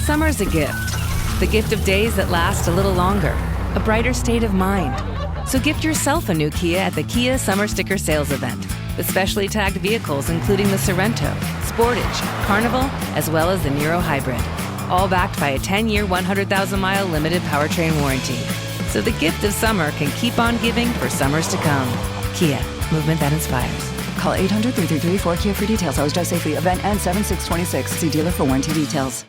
Summer's a gift. The gift of days that last a little longer. A brighter state of mind. So gift yourself a new Kia at the Kia Summer Sticker Sales Event. With specially tagged vehicles including the Sorrento, Sportage, Carnival, as well as the Niro Hybrid. All backed by a 10-year, 100,000-mile limited powertrain warranty. So the gift of summer can keep on giving for summers to come. Kia, movement that inspires. Call 800-333-4KIA for details. Always drive safely. Event ends 7/6/26. See dealer for warranty details.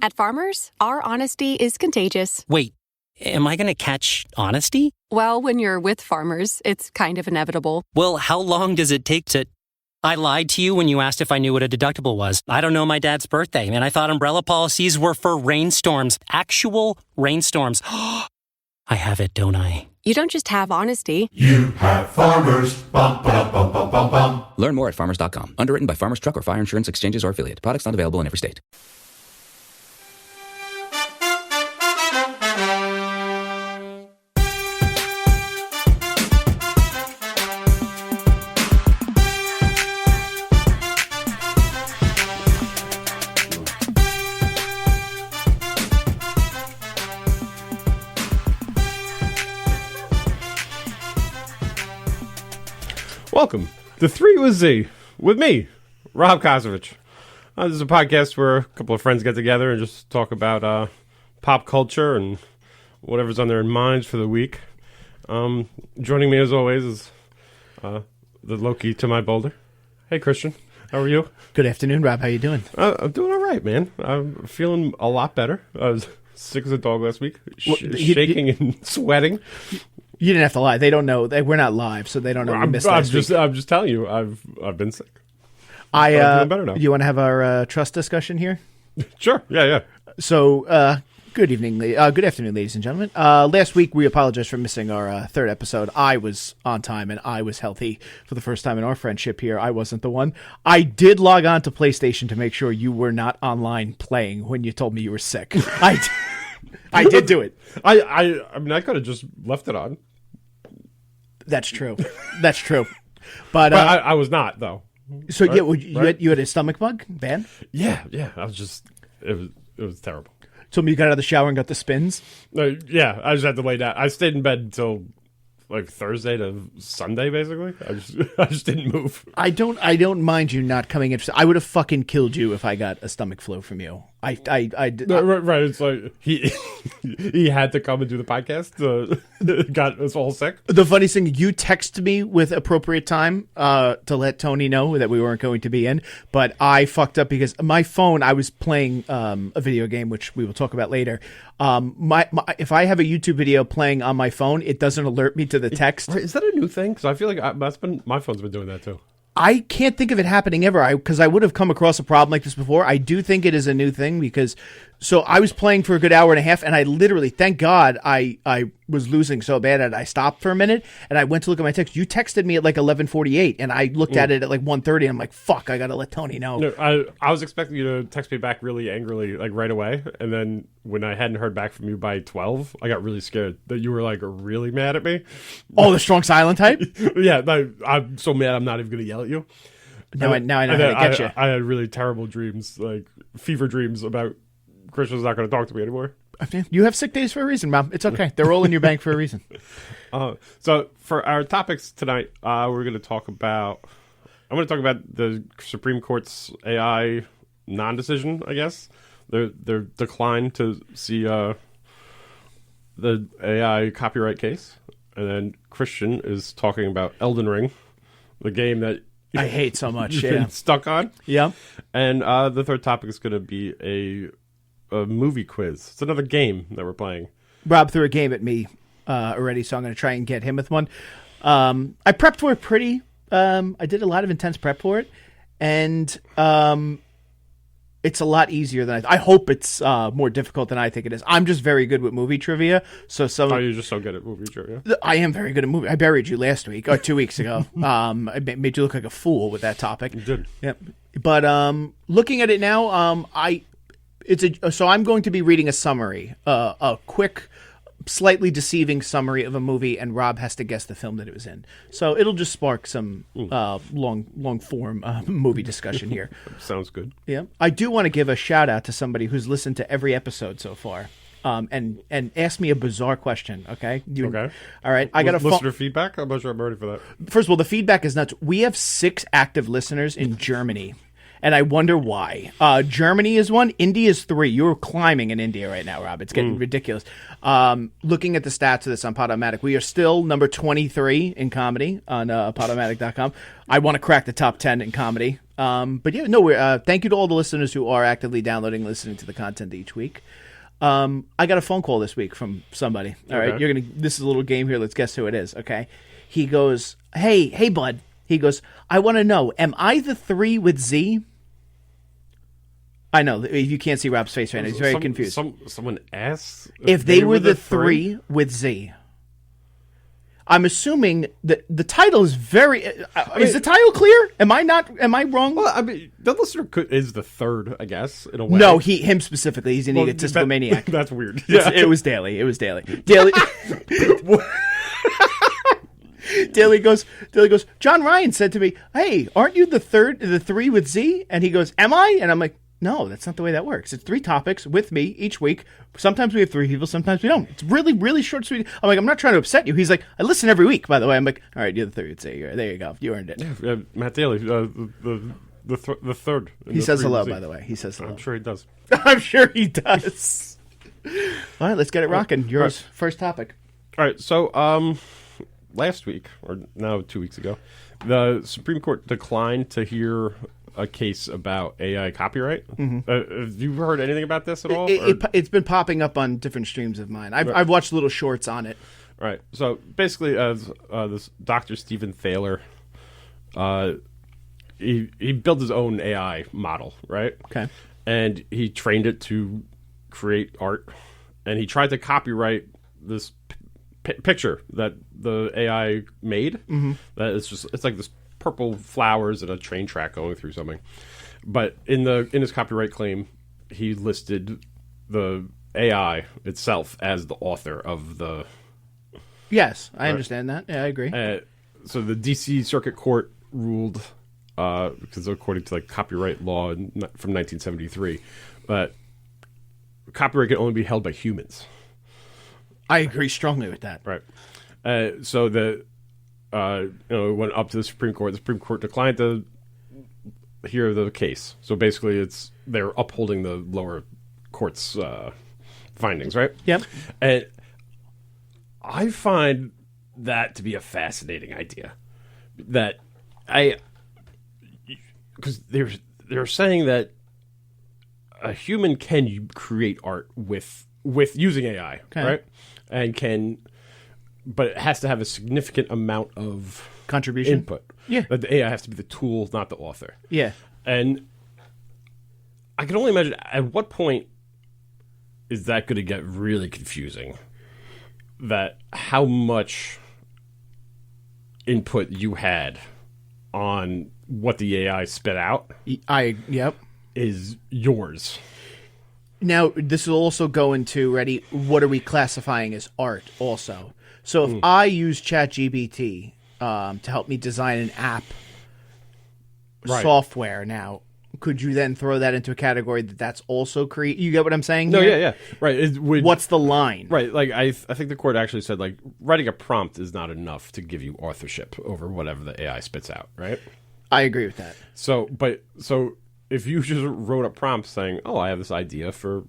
At Farmers, our honesty is contagious. Wait, am I going to catch honesty? Well, when you're with Farmers, it's kind of inevitable. Well, how long does it take to... I lied to you when you asked if I knew what a deductible was. I don't know my dad's birthday, and I thought umbrella policies were for rainstorms. Actual rainstorms. I have it, don't I? You don't just have honesty. You have Farmers. Bum, ba, bum, bum, bum, bum. Learn more at farmers.com. Underwritten by Farmers Truck or Fire Insurance Exchanges or Affiliate. Products not available in every state. Welcome to 3 with Z with me, Rob Kosovich. This is a podcast where a couple of friends get together and just talk about pop culture and whatever's on their minds for the week. Joining me as always is the Loki to my Boulder. Hey, Christian. How are you? Good afternoon, Rob. How you doing? I'm doing all right, man. I'm feeling a lot better. I was sick as a dog last week, shaking and sweating. You didn't have to lie. They don't know. We're not live, so they don't know we missed last week. I'm just telling you, I've been sick. I'm feeling better now. You want to have our trust discussion here? Sure. Yeah. So, good evening, good afternoon, ladies and gentlemen. Last week, we apologize for missing our third episode. I was on time, and I was healthy for the first time in our friendship here. I wasn't the one. I did log on to PlayStation to make sure you were not online playing when you told me you were sick. I did do it. I mean, I could have just left it on. That's true. That's true. But I was not, though. So right? yeah, you had a stomach bug? Bad? Yeah. I was just it was terrible. Told me you got out of the shower and got the spins? Yeah, I just had to lay down. I stayed in bed until like Thursday to Sunday, basically. I just didn't move. I don't mind you not coming in. I would have fucking killed you if I got a stomach flu from you. Right. It's like he had to come and do the podcast. Got us all sick. The funny thing, you texted me with appropriate time to let Tony know that we weren't going to be in, but I fucked up because my phone. I was playing a video game, which we will talk about later. If I have a YouTube video playing on my phone, it doesn't alert me to the text. Is that a new thing? Because I feel like my phone's been doing that too. I can't think of it happening ever because I would have come across a problem like this before. I do think it is a new thing because so I was playing for a good hour and a half and I literally, thank God, I was losing so bad that I stopped for a minute and I went to look at my text. You texted me at like 11:48 and I looked at it at like 1:30 and I'm like, fuck, I got to let Tony know. No, I was expecting you to text me back really angrily, like right away. And then when I hadn't heard back from you by 12, I got really scared that you were like really mad at me. Oh, the strong silent type? Yeah, I'm so mad I'm not even going to yell at you. Now I know how to get you. I had really terrible dreams, like fever dreams about Christian's not going to talk to me anymore. You have sick days for a reason, Mom. It's okay. They're all in your bank for a reason. So for our topics tonight, I'm going to talk about the Supreme Court's AI non-decision, I guess. Their decline to see the AI copyright case. And then Christian is talking about Elden Ring, the game that I hate so much. You've yeah, been stuck on. Yeah. And the third topic is going to be a movie quiz. It's another game that we're playing. Rob threw a game at me already, so I'm going to try and get him with one. I prepped for it pretty. I did a lot of intense prep for it, and it's a lot easier than I hope it's more difficult than I think it is. I'm just very good with movie trivia. So you're just so good at movie trivia? I am very good at movie. I buried you last week or 2 weeks ago. I made you look like a fool with that topic. You did. Yep. But looking at it now, so I'm going to be reading a summary, a quick slightly deceiving summary of a movie, and Rob has to guess the film that it was in. So it'll just spark some long form movie discussion here. Sounds good. Yeah, I do want to give a shout out to somebody who's listened to every episode so far, and asked me a bizarre question. Okay. Okay. All right. I got a listener feedback. I'm not sure I'm ready for that. First of all, the feedback is nuts. We have 6 active listeners in Germany. And I wonder why. Germany is 1. India is 3. You're climbing in India right now, Rob. It's getting ridiculous. Looking at the stats of this on Podomatic, we are still number 23 in comedy on Podomatic.com. I want to crack the top 10 in comedy. But yeah, no, we're thank you to all the listeners who are actively downloading and listening to the content each week. I got a phone call this week from somebody. All right, this is a little game here. Let's guess who it is. Okay. He goes, hey, bud. He goes, I want to know, am I the 3 with Z? I know you can't see Rob's face right now. He's very confused. Someone asks if they were the 3 with Z. I'm assuming that the title is very. Is the title clear? Am I wrong? Well, I mean, the listener is the 3rd, I guess, in a way. No, him specifically. He's an egotistical maniac. That's weird. Yeah. It was Daly. Daly. Daly goes, John Ryan said to me, hey, aren't you the 3 with Z? And he goes, am I? And I'm like, no, that's not the way that works. It's 3 topics with me each week. Sometimes we have 3 people, sometimes we don't. It's really, really short, sweet. I'm like, I'm not trying to upset you. He's like, I listen every week, by the way. I'm like, all right, you're the 3 with Z. There you go. You earned it. Yeah, Matt Daly, the 3rd. He says hello, by the way. He says hello. I'm sure he does. I'm sure he does. All right, let's get it rocking. Yours, first topic. All right, so last week, or now 2 weeks ago, the Supreme Court declined to hear a case about AI copyright. Mm-hmm. Have you heard anything about this at all? It's been popping up on different streams of mine. I've watched little shorts on it. Right. So basically, this Dr. Stephen Thaler, he built his own AI model, right? Okay. And he trained it to create art, and he tried to copyright this picture that the AI made. Mm-hmm. That it's like this purple flowers and a train track going through something. But in his copyright claim, he listed the AI itself as the author of the. Yes, I understand that. Yeah, I agree. So the D.C. Circuit Court ruled, because according to like copyright law from 1973, that copyright can only be held by humans. I agree strongly with that. Right. So it went up to the Supreme Court. The Supreme Court declined to hear the case. So basically, they're upholding the lower court's findings, right? Yep. And I find that to be a fascinating idea. Because they're saying that a human can create art with using AI, right? And but it has to have a significant amount of contribution input. Yeah. But the AI has to be the tool, not the author. Yeah. And I can only imagine at what point is that going to get really confusing? That how much input you had on what the AI spit out is yours. Now, this will also go into, what are we classifying as art also? So if I use ChatGPT to help me design an app software now, could you then throw that into a category that's also create? You get what I'm saying? No, here? yeah. Right. What's the line? Right. Like I think the court actually said like writing a prompt is not enough to give you authorship over whatever the AI spits out. Right. I agree with that. So if you just wrote a prompt saying, "Oh, I have this idea for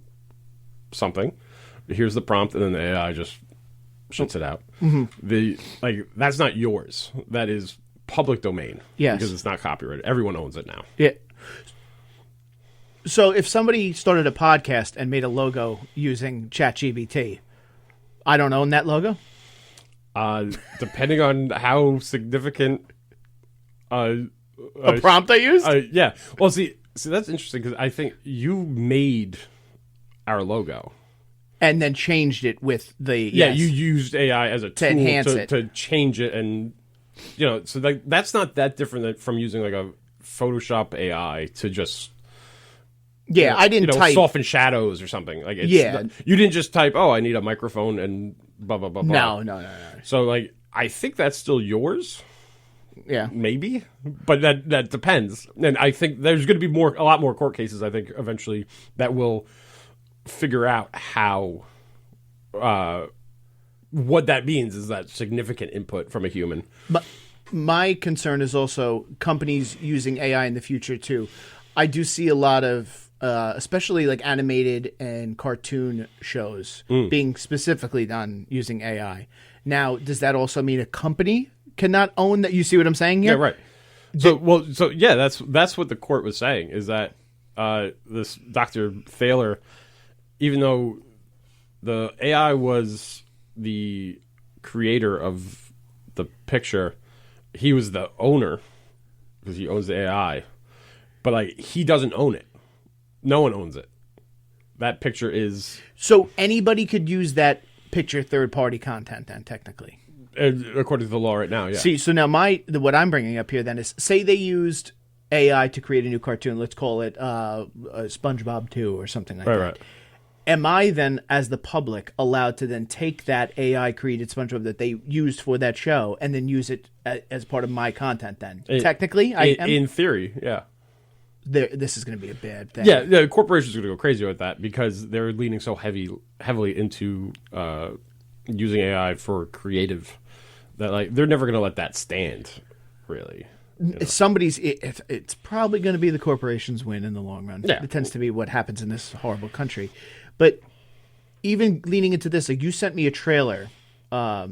something. Here's the prompt," and then the AI just shits it out. Mm-hmm. That's not yours. That is public domain. Yes. Because it's not copyrighted. Everyone owns it now. Yeah. So if somebody started a podcast and made a logo using ChatGPT, I don't own that logo? Depending on how significant a prompt I used? Yeah. Well, see, that's interesting because I think you made our logo. And then changed it with the... Yeah, you used AI as a tool to enhance it. To change it. And, so that's not that different from using like a Photoshop AI to just... Yeah, I didn't type... soften shadows or something. You didn't just type, "Oh, I need a microphone and blah blah blah blah. No. So like, I think that's still yours. Yeah. Maybe, but that depends. And I think there's going to be a lot more court cases, I think, eventually that will figure out how, what that means is that significant input from a human. But my concern is also companies using AI in the future too. I do see a lot of, especially like animated and cartoon shows being specifically done using AI. Now, does that also mean a company cannot own that? You see what I'm saying here? Yeah, right. So yeah, that's what the court was saying, is that this Dr. Thaler, even though the AI was the creator of the picture, he was the owner because he owns the AI, but like he doesn't own it. No one owns it. That picture is So anybody could use that picture third-party content then, technically. according to the law right now. Yeah. See, so now what I'm bringing up here then is, say they used AI to create a new cartoon. Let's call it SpongeBob 2 or something like that. Right. Am I then, as the public, allowed to then take that AI-created SpongeBob that they used for that show and then use it as part of my content then? Technically, I am? In theory, yeah. This is going to be a bad thing. Yeah, the corporations are going to go crazy with that because they're leaning so heavily into using AI for creative that like they're never going to let that stand, really. You know? It's probably going to be the corporations win in the long run. Yeah. It tends to be what happens in this horrible country. But even leaning into this, like you sent me a trailer. Yeah,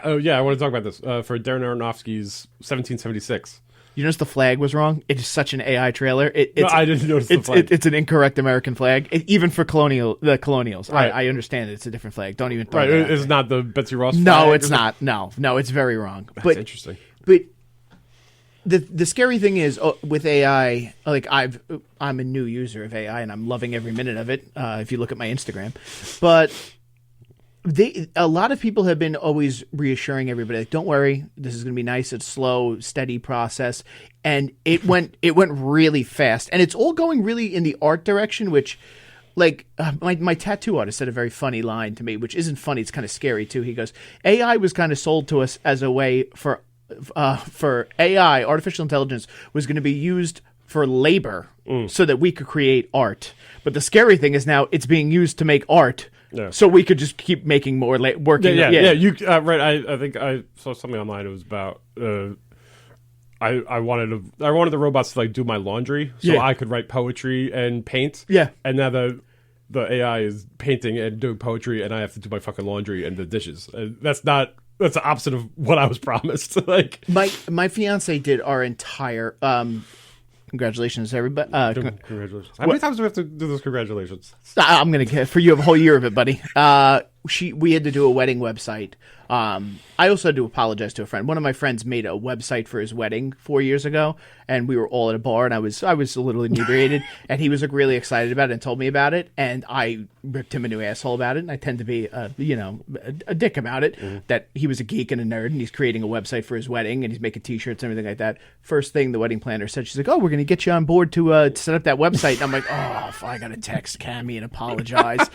I want to talk about this for Darren Aronofsky's 1776. You notice the flag was wrong? It is such an AI trailer. No, I didn't notice the flag. It's an incorrect American flag, even for the colonials. Right. I understand it's a different flag. Don't even. Right, it's not the Betsy Ross flag? No, it's not. No, it's very wrong. That's interesting. But the scary thing is with AI, like I'm a new user of AI and I'm loving every minute of it. If you look at my Instagram, but a lot of people have been always reassuring everybody, like, don't worry, this is going to be nice. It's slow, steady process, and it went really fast, and it's all going really in the art direction, which. Like, my tattoo artist said a very funny line to me, which isn't funny, it's kind of scary too. He goes, AI was kind of sold to us as a way for AI, artificial intelligence, was going to be used for labor so that we could create art. But the scary thing is now it's being used to make art so we could just keep making more working. Yeah. You right. I think I saw something online. It was about I wanted the robots to like do my laundry so I could write poetry and paint. Yeah. And now the AI is painting and doing poetry, and I have to do my fucking laundry and the dishes. That's the opposite of what I was promised. Like my fiance did our entire. Congratulations, everybody! Congratulations. How many times do we have to do those congratulations? I'm gonna get for you a whole year of it, buddy. We had to do a wedding website. I also had to apologize to a friend. One of my friends made a website for his wedding 4 years ago, and we were all at a bar, and I was a little inebriated, and he was like really excited about it and told me about it, and I ripped him a new asshole about it, and I tend to be a dick about it. That he was a geek and a nerd, and he's creating a website for his wedding, and he's making t-shirts and everything like that. First thing the wedding planner said, she's like, "Oh, we're gonna get you on board to set up that website," and I'm like, "Oh, I gotta text Cammie and apologize."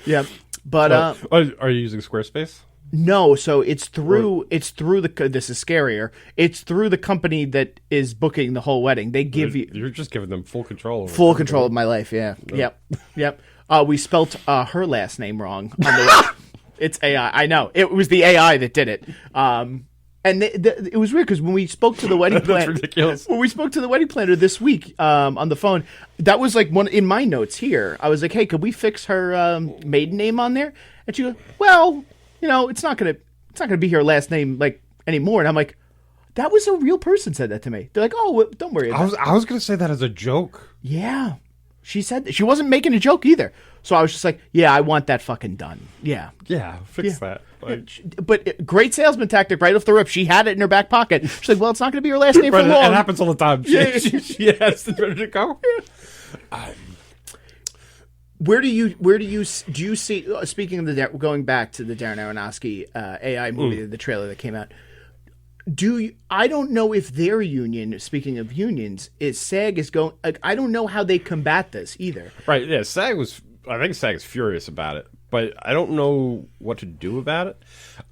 Yeah. But are you using Squarespace? No, so it's through the this is scarier. It's through the company that is booking the whole wedding. They give you're just giving them full control. Full control of my life. Yeah. No. Yep. We spelt her last name wrong on the It's AI. I know. It was the AI that did it. And it was weird because when we spoke to the wedding planner, that's ridiculous. When we spoke to the wedding planner this week on the phone, that was like one in my notes here. I was like, "Hey, could we fix her maiden name on there?" And she goes, "Well, it's not gonna be her last name like anymore." And I'm like, "That was a real person said that to me." They're like, "Oh, well, don't worry." I was gonna say that as a joke. Yeah, she said that. She wasn't making a joke either. So I was just like, "Yeah, I want that fucking done." Yeah, fix that. Like, but great salesman tactic right off the rip. She had it in her back pocket. She's like, "Well, it's not going to be her last name for long." It happens all the time. She has it ready to go. Where do you see? Speaking of going back to the Darren Aronofsky AI movie, the trailer that came out. I don't know if their union. Speaking of unions, SAG is going. Like, I don't know how they combat this either. Right? Yeah, I think SAG is furious about it. but I don't know what to do about it.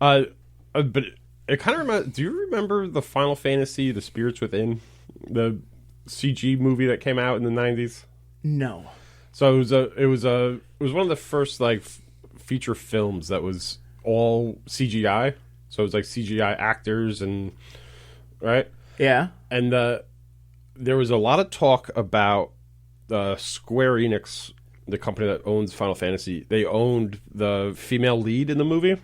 But it kind of reminds. Do you remember the Final Fantasy: The Spirits Within, the CG movie that came out in the 90s? No. So it was one of the first like feature films that was all CGI. So it was like CGI actors and right. Yeah. And there was a lot of talk about Square Enix, the company that owns Final Fantasy. They owned the female lead in the movie.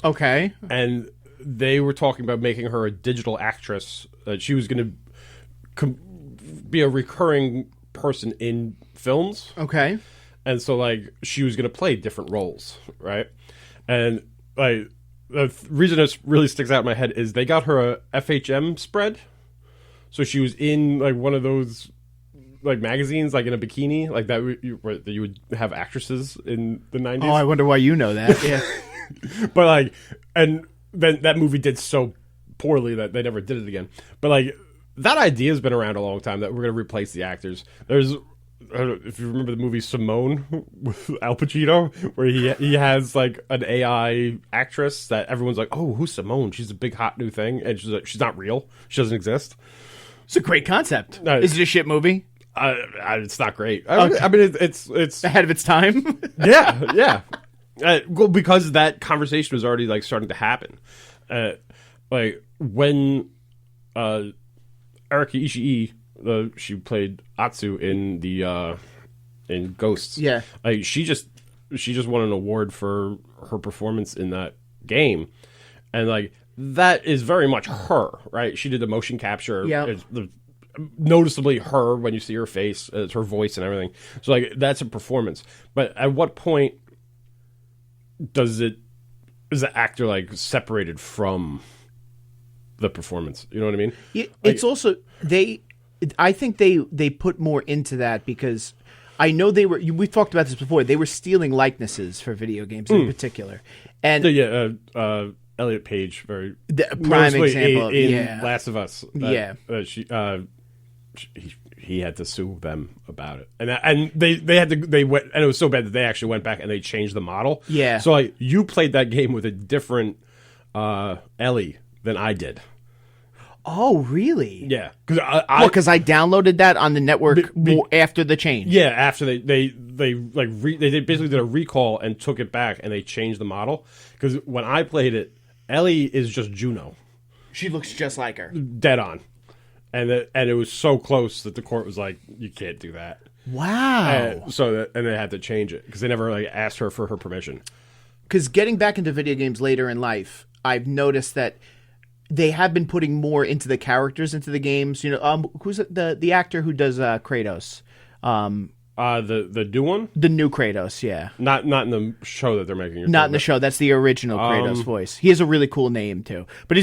Okay. And they were talking about making her a digital actress. She was going to be a recurring person in films. Okay. And so, like, she was going to play different roles, right? And, like, the reason it really sticks out in my head is they got her a FHM spread. So she was in, like, one of those, like, magazines, like, in a bikini, like that you would have actresses in the 90s. Oh, I wonder why you know that. Yeah. But, like, and then that movie did so poorly that they never did it again. But, like, that idea has been around a long time that we're going to replace the actors. There's, I don't know if you remember the movie Simone with Al Pacino, where he has, like, an AI actress that everyone's like, oh, who's Simone? She's a big hot new thing. And she's like, she's not real. She doesn't exist. It's a great concept. Is it a shit movie? It's not great. I mean, it's ahead of its time. yeah. Well, because that conversation was already like starting to happen. Like when Erika Ishii, she played Atsu in the in Ghosts. Yeah, like she just won an award for her performance in that game, and like that is very much her, right? She did the motion capture. Yeah. Noticeably her when you see her face, it's her voice and everything. So like that's a performance. But at what point is the actor like separated from the performance? You know what I mean? It's also I think they put more into that because I know we've talked about this before. They were stealing likenesses for video games in particular, and Elliot Page, very prime example in Last of Us. He had to sue them about it, and they had to. They went, and it was so bad that they actually went back and they changed the model. Yeah. So like you played that game with a different Ellie than I did. Oh, really? Yeah, because I downloaded that on the network after the change. Yeah, after they basically did a recall and took it back and they changed the model. Because when I played it, Ellie is just Juno. She looks just like her, dead on, and it was so close that the court was like, you can't do that. Wow. And they had to change it because they never like asked her for her permission. Because getting back into video games later in life, I've noticed that they have been putting more into the characters into the games. You know, who's the actor who does Kratos? The new one, the new Kratos, yeah. Not in the show that they're making. Not in the show. That's the original Kratos voice. He has a really cool name too. But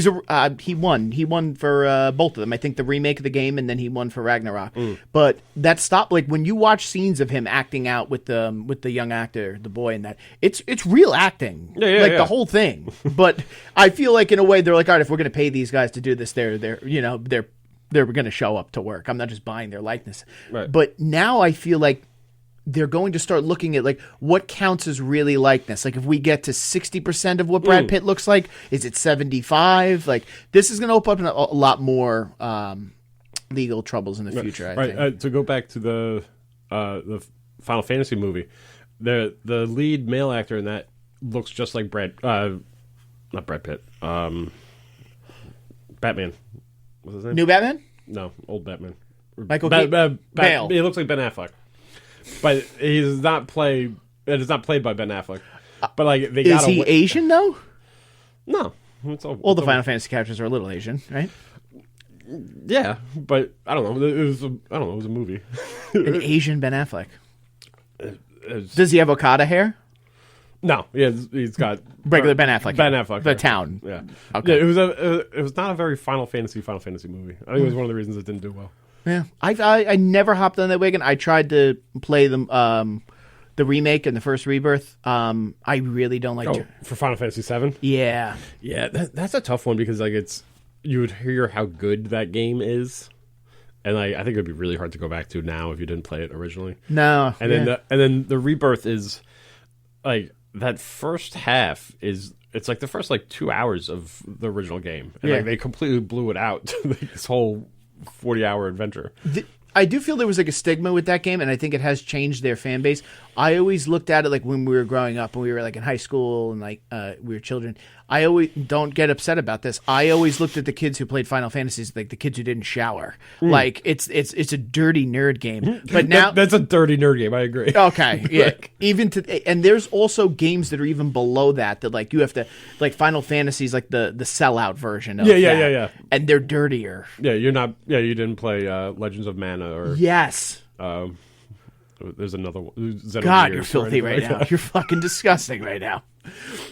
he won for both of them. I think the remake of the game, and then he won for Ragnarok. But that stopped. Like when you watch scenes of him acting out with the young actor, the boy, in that it's real acting. Yeah, the whole thing. But I feel like in a way they're like, all right, if we're going to pay these guys to do this, they're going to show up to work. I'm not just buying their likeness. Right. But now I feel like they're going to start looking at like what counts as really likeness. Like if we get to 60% of what Brad Pitt looks like, is it 75? Like this is going to open up a lot more legal troubles in the future. I think. To go back to the Final Fantasy movie, the lead male actor in that looks just like not Brad Pitt. Batman. What's his name? New Batman? No, old Batman. Michael Keaton. Bale. He looks like Ben Affleck, but he's not played. It is not played by Ben Affleck. But like, is he Asian though? No, all the Final Fantasy characters are a little Asian, right? Yeah, but I don't know. It was a movie. An Asian Ben Affleck. Does he have Okada hair? No, he's got regular Ben Affleck. Ben Affleck, the town. Yeah, okay. Yeah, it was not a very Final Fantasy movie. I think it was one of the reasons it didn't do well. Yeah, I never hopped on that wagon. I tried to play the remake and the first Rebirth. I really don't like for Final Fantasy VII. Yeah, that's a tough one because like you would hear how good that game is, and like I think it would be really hard to go back to now if you didn't play it originally. No, and then the Rebirth is like that first half it's like the first like 2 hours of the original game, and Yeah. like they completely blew it out to like, this whole 40-hour adventure. I do feel there was like a stigma with that game, and I think it has changed their fan base. I always looked at it like when we were growing up and we were like in high school and like we were children. I always don't get upset about this. I always looked at the kids who played Final Fantasies like the kids who didn't shower. Like it's a dirty nerd game. But now That's a dirty nerd game. I agree. okay, yeah. And there's also games that are even below that like you have to like Final Fantasies like the sellout version of Yeah. And they're dirtier. Yeah, you didn't play Legends of Mana or Yes. there's another one. God, you're filthy right now. You're fucking disgusting right now.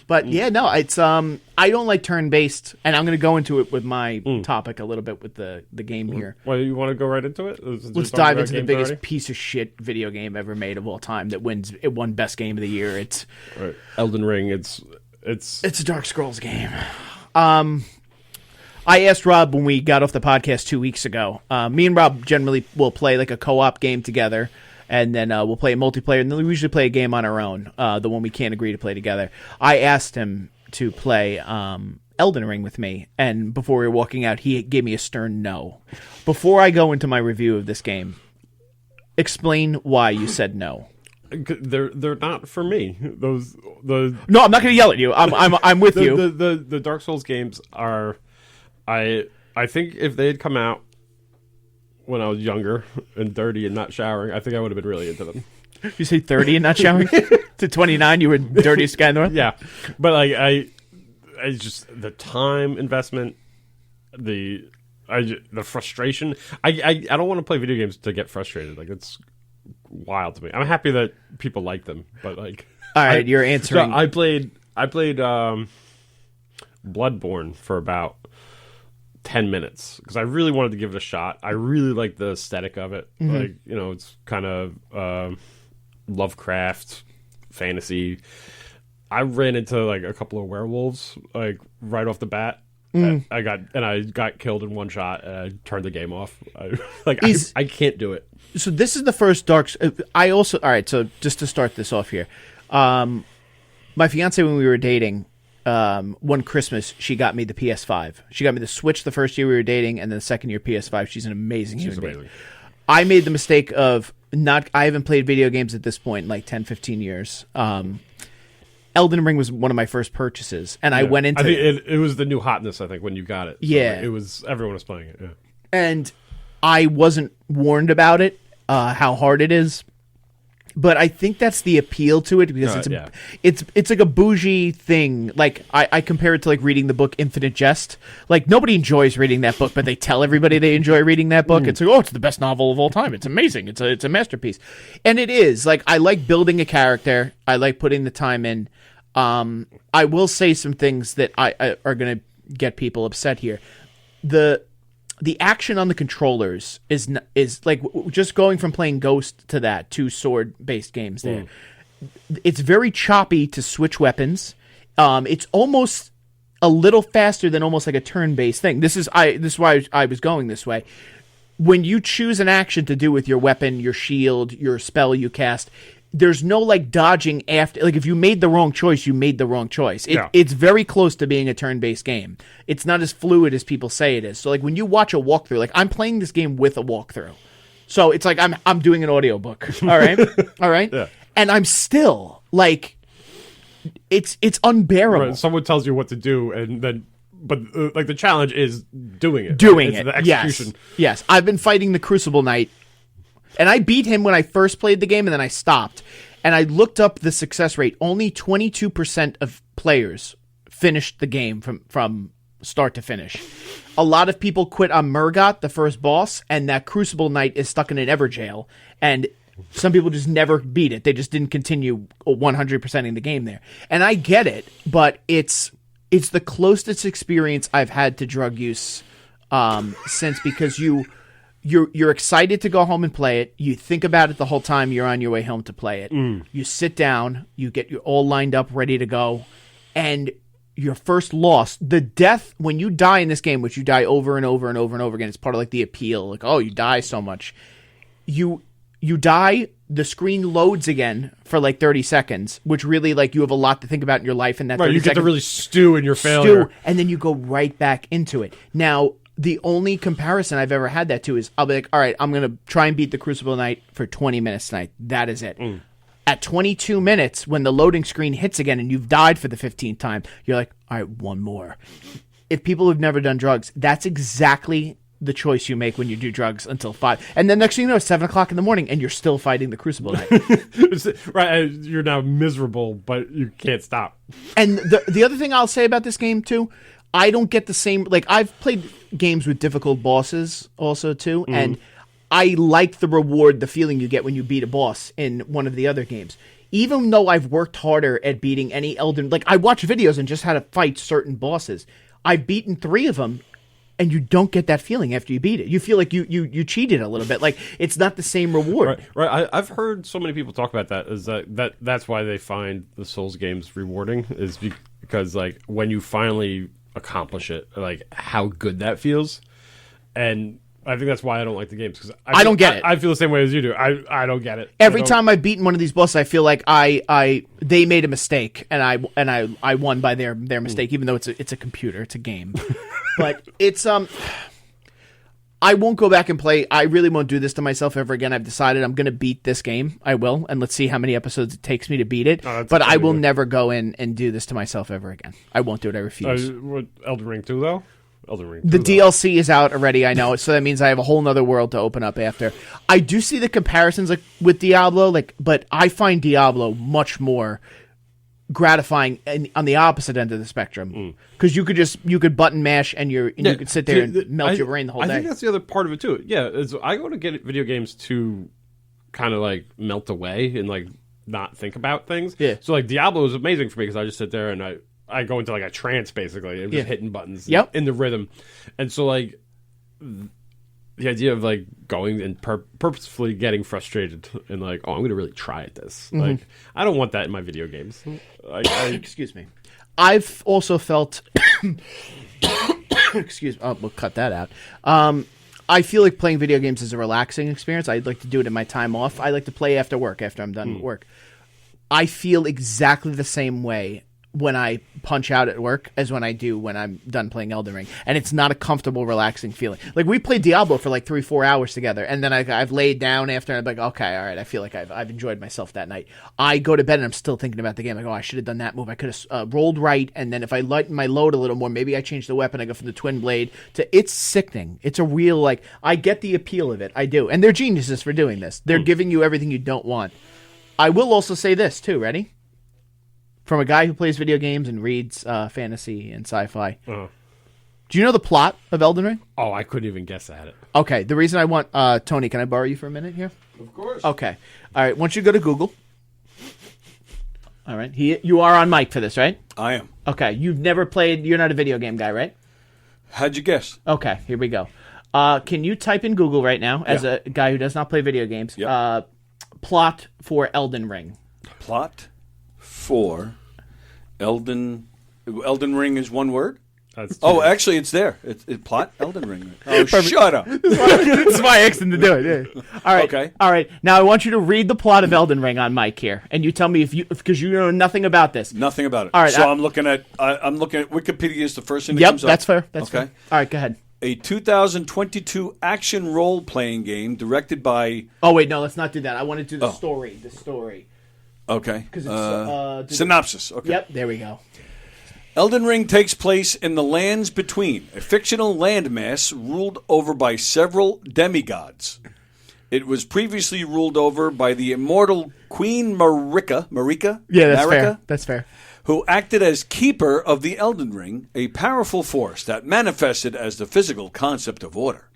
But yeah, no, it's I don't like turn-based, and I'm going to go into it with my topic a little bit with the game here. Well, you want to go right into it? Let's dive into the biggest piece of shit video game ever made of all time that won best game of the year. It's right. Elden Ring. It's a Dark Scrolls game. I asked Rob when we got off the podcast 2 weeks ago. Me and Rob generally will play like a co-op game together. And then we'll play a multiplayer, and then we usually play a game on our own, the one we can't agree to play together. I asked him to play Elden Ring with me, and before we were walking out, he gave me a stern no. Before I go into my review of this game, explain why you said no. They're not for me. No, I'm not going to yell at you. I'm with you. The Dark Souls games are, I think if they had come out when I was younger and dirty and not showering, I think I would have been really into them. You say 30 and not showering? To 29, you were the dirtiest guy in the world? Yeah. But like I just the time investment, the frustration. I don't want to play video games to get frustrated. Like it's wild to me. I'm happy that people like them, but like all right, you're answering. So I played Bloodborne for about 10 minutes because I really wanted to give it a shot. I really like the aesthetic of it. Mm-hmm. Like, you know, it's kind of Lovecraft fantasy. I ran into like a couple of werewolves like right off the bat. I got killed in one shot and I turned the game off. I can't do it. So this is the first Dark. I also all right. So just to start this off here, my fiance when we were dating. One Christmas, she got me the PS5. She got me the Switch the first year we were dating, and then the second year PS5. She's an amazing human being. I made the mistake of I haven't played video games at this point in like 10, 15 years. Elden Ring was one of my first purchases, and I went into... I think it was the new hotness, I think, when you got it. So yeah. Everyone was playing it, yeah. And I wasn't warned about it, how hard it is. But I think that's the appeal to it because it's like a bougie thing. Like I compare it to like reading the book Infinite Jest. Like nobody enjoys reading that book, but they tell everybody they enjoy reading that book. It's like, oh, it's the best novel of all time. It's amazing. It's a masterpiece, and it is. Like I like building a character. I like putting the time in. I will say some things that I are going to get people upset here. The action on the controllers is like just going from playing Ghost to that, two sword-based games there. It's very choppy to switch weapons. It's almost a little faster than almost like a turn-based thing. This is why I was going this way. When you choose an action to do with your weapon, your shield, your spell you cast, there's no like dodging after. Like if you made the wrong choice, you made the wrong choice. It's very close to being a turn-based game. It's not as fluid as people say it is. So like when you watch a walkthrough, like I'm playing this game with a walkthrough, so it's like I'm doing an audiobook. All right, all right, yeah. And I'm still like, it's unbearable. Right. Someone tells you what to do, and then. But like the challenge is doing it. It's the execution. Yes. I've been fighting the Crucible Knight, and I beat him when I first played the game, and then I stopped. And I looked up the success rate. Only 22% of players finished the game from start to finish. A lot of people quit on Murgot, the first boss, and that Crucible Knight is stuck in an Everjail. And some people just never beat it. They just didn't continue 100%ing the game there. And I get it, but it's the closest experience I've had to drug use since, because you're excited to go home and play it. You think about it the whole time you're on your way home to play it. You sit down, you get you all lined up, ready to go, and your first loss, the death, when you die in this game, which you die over and over and over and over again, it's part of like the appeal. Like, oh, you die so much. You you die, the screen loads again for like 30 seconds, which really like you have a lot to think about in your life in that 30 Right, you get seconds. to really stew in your failure. And then you go right back into it. Now, the only comparison I've ever had that to is I'll be like, all right, I'm going to try and beat the Crucible Knight for 20 minutes tonight. That is it. At 22 minutes, when the loading screen hits again and you've died for the 15th time, you're like, all right, one more. If people have never done drugs, that's exactly the choice you make when you do drugs until 5. And then next thing you know, it's 7 o'clock in the morning and you're still fighting the Crucible Knight. Right, you're now miserable, but you can't stop. And the other thing I'll say about this game, too, I don't get the same... Like, I've played games with difficult bosses also, too, and I like the reward, the feeling you get when you beat a boss in one of the other games. Even though I've worked harder at beating any Elden... Like, I watch videos and just how to fight certain bosses. I've beaten 3 of them, and you don't get that feeling after you beat it. You feel like you cheated a little bit. Like, it's not the same reward. Right. I've heard so many people talk about that. Is that's why they find the Souls games rewarding, is because like when you finally accomplish it, like how good that feels. And I think that's why I don't like the games, because I don't get it. I feel the same way as you do. I don't get it. Every time I've beaten one of these bosses, I feel like they made a mistake and I won by their mistake, even though it's a computer, it's a game. But it's I won't go back and play. I really won't do this to myself ever again. I've decided I'm going to beat this game. I will, and let's see how many episodes it takes me to beat it. But I will never go in and do this to myself ever again. I won't do it. I refuse. Elden Ring 2, though? Elden Ring 2, the DLC is out already, I know, so that means I have a whole nother world to open up after. I do see the comparisons like with Diablo, but I find Diablo much more gratifying on the opposite end of the spectrum, because you could button mash and you could sit there and melt your brain the whole day. I think that's the other part of it too. Yeah, I go to get video games to kind of like melt away and like not think about things. Yeah. So like Diablo is amazing for me because I just sit there and I go into like a trance basically and just hitting buttons in the rhythm, and so like the idea of like going and purposefully getting frustrated and like, oh, I'm going to really try at this. Like, I don't want that in my video games. Excuse me. I've also felt. Excuse me. Oh, we'll cut that out. I feel like playing video games is a relaxing experience. I'd like to do it in my time off. I like to play after work, after I'm done with work. I feel exactly the same way when I punch out at work as when I do when I'm done playing Elden Ring. And it's not a comfortable, relaxing feeling. Like, we played Diablo for like 3-4 hours together, and then I've laid down after, and I'm like, okay, all right, I feel like I've enjoyed myself that night. I go to bed, and I'm still thinking about the game. I go, I should have done that move. I could have rolled right, and then if I lighten my load a little more, maybe I change the weapon. I go from the twin blade to... It's sickening. It's a real, like... I get the appeal of it. I do. And they're geniuses for doing this. They're giving you everything you don't want. I will also say this, too. Ready? From a guy who plays video games and reads fantasy and sci-fi. Do you know the plot of Elden Ring? Oh, I couldn't even guess at it. Okay, the reason I want... Tony, can I borrow you for a minute here? Of course. Okay. All right, once you go to Google... All right, you are on mic for this, right? I am. Okay, you've never played... You're not a video game guy, right? How'd you guess? Okay, here we go. Can you type in Google right now, as a guy who does not play video games, plot for Elden Ring? Plot for Elden Ring is one word? Actually, it's there. It's plot Elden Ring. Oh, shut up. This is why I asked him to do it. Yeah. All right. Okay. All right. Now I want you to read the plot of Elden Ring on mic here, and you tell me because you know nothing about this. Nothing about it. All right. So I'm looking at Wikipedia is the first thing that comes up. Yep, that's fair. That's fair. All right, go ahead. A 2022 action role-playing game directed by... Oh, wait, no, let's not do that. I want to do the story. The story. Okay. Because it's... synopsis. Okay. Yep, there we go. Elden Ring takes place in the lands between, a fictional landmass ruled over by several demigods. It was previously ruled over by the immortal Queen Marika. Yeah, that's fair. That's fair. Who acted as keeper of the Elden Ring, a powerful force that manifested as the physical concept of order.